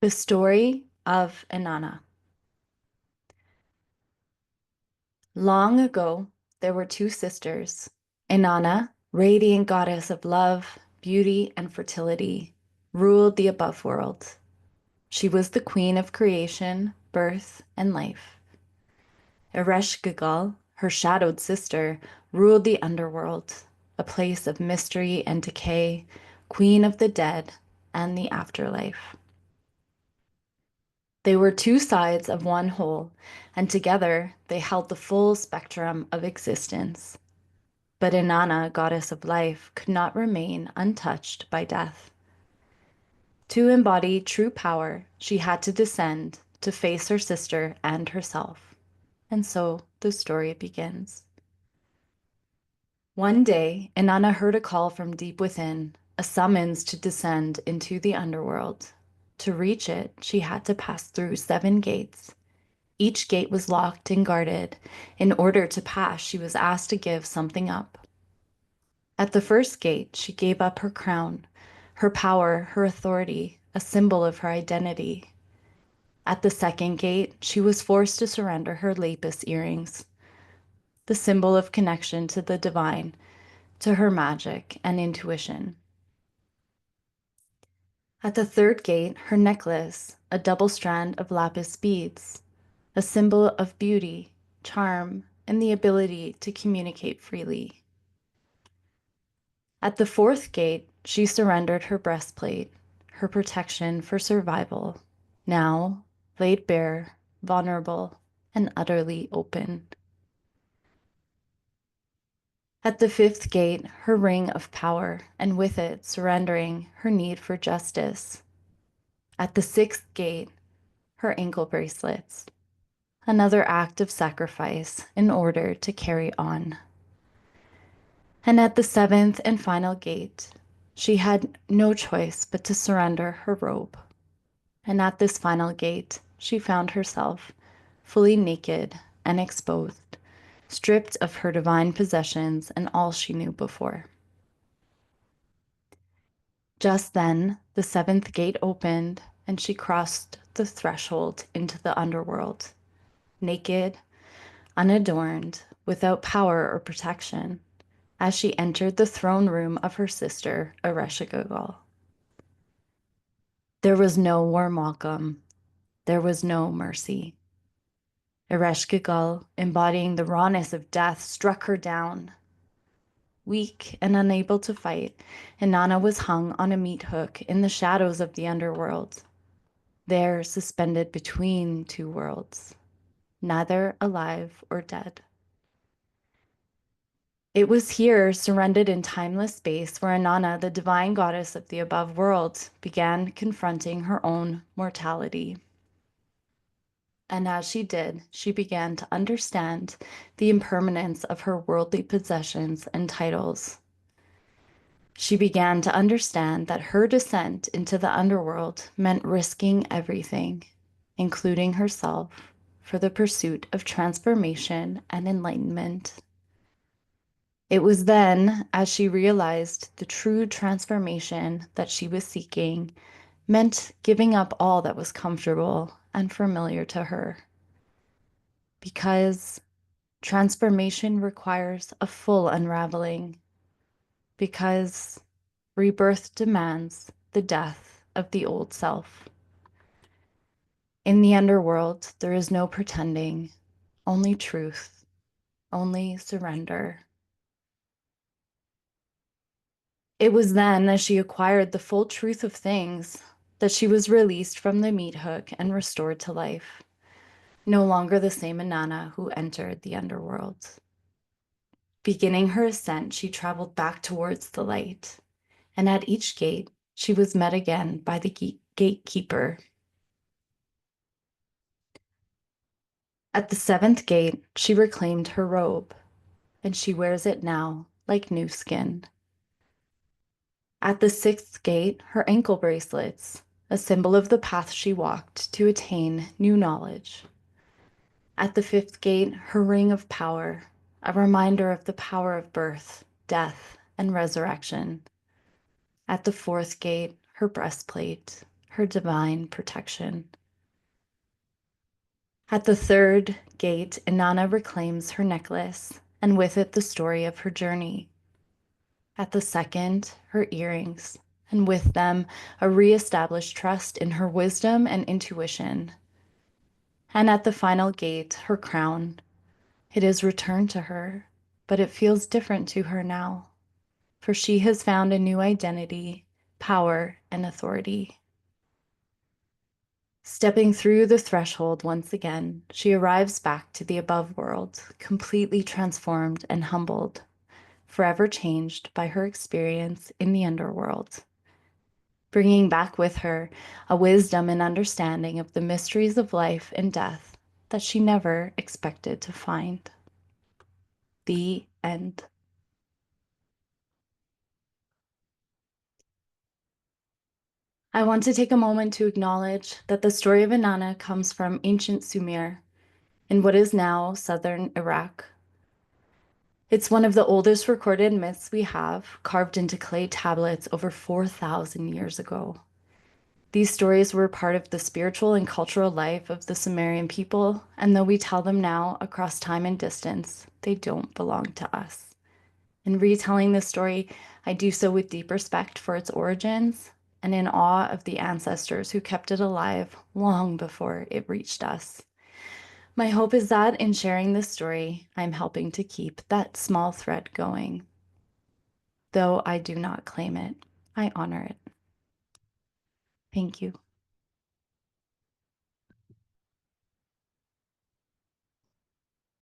The Story of Inanna. Long ago, there were two sisters. Inanna, radiant goddess of love, beauty, and fertility, ruled the above world. She was the queen of creation, birth, and life. Ereshkigal, her shadowed sister, ruled the underworld, a place of mystery and decay, queen of the dead and the afterlife. They were two sides of one whole, and together they held the full spectrum of existence. But Inanna, goddess of life, could not remain untouched by death. To embody true power, she had to descend to face her sister and herself. And so the story begins. One day, Inanna heard a call from deep within, a summons to descend into the underworld. To reach it, she had to pass through 7 gates. Each gate was locked and guarded. In order to pass, she was asked to give something up. At the first gate, she gave up her crown, her power, her authority, a symbol of her identity. At the second gate, she was forced to surrender her lapis earrings, the symbol of connection to the divine, to her magic and intuition. At the third gate, her necklace, a double strand of lapis beads, a symbol of beauty, charm, and the ability to communicate freely. At the fourth gate, she surrendered her breastplate, her protection for survival, now laid bare, vulnerable, and utterly open. At the fifth gate, her ring of power, and with it, surrendering her need for justice. At the sixth gate, her ankle bracelets, another act of sacrifice in order to carry on. And at the seventh and final gate, she had no choice but to surrender her robe. And at this final gate, she found herself fully naked and exposed, stripped of her divine possessions and all she knew before. Just then, the seventh gate opened, and she crossed the threshold into the underworld, naked, unadorned, without power or protection, as she entered the throne room of her sister, Ereshkigal. There was no warm welcome. There was no mercy. Ereshkigal, embodying the rawness of death, struck her down. Weak and unable to fight, Inanna was hung on a meat hook in the shadows of the underworld, there suspended between two worlds, neither alive or dead. It was here, surrendered in timeless space, where Inanna, the divine goddess of the above world, began confronting her own mortality. And as she did, she began to understand the impermanence of her worldly possessions and titles. She began to understand that her descent into the underworld meant risking everything, including herself, for the pursuit of transformation and enlightenment. It was then, as she realized the true transformation that she was seeking meant giving up all that was comfortable and familiar to her. Because transformation requires a full unraveling. Because rebirth demands the death of the old self. In the underworld, there is no pretending, only truth, only surrender. It was then, as she acquired the full truth of things, that she was released from the meat hook and restored to life, no longer the same Inanna who entered the underworld. Beginning her ascent, she traveled back towards the light, and at each gate, she was met again by the gatekeeper. At the seventh gate, she reclaimed her robe, and she wears it now like new skin. At the sixth gate, her ankle bracelets, a symbol of the path she walked to attain new knowledge. At the fifth gate, her ring of power, a reminder of the power of birth, death, and resurrection. At the fourth gate, her breastplate, her divine protection. At the third gate, Inanna reclaims her necklace, and with it the story of her journey. At the second, her earrings, and with them a re-established trust in her wisdom and intuition. And at the final gate, her crown. It is returned to her, but it feels different to her now, for she has found a new identity, power, and authority. Stepping through the threshold once again, she arrives back to the above world, completely transformed and humbled, forever changed by her experience in the underworld, bringing back with her a wisdom and understanding of the mysteries of life and death that she never expected to find. The end. I want to take a moment to acknowledge that the story of Inanna comes from ancient Sumer in what is now southern Iraq. It's one of the oldest recorded myths we have, carved into clay tablets over 4,000 years ago. These stories were part of the spiritual and cultural life of the Sumerian people, and though we tell them now across time and distance, they don't belong to us. In retelling this story, I do so with deep respect for its origins and in awe of the ancestors who kept it alive long before it reached us. My hope is that in sharing this story, I'm helping to keep that small thread going. Though I do not claim it, I honor it. Thank you.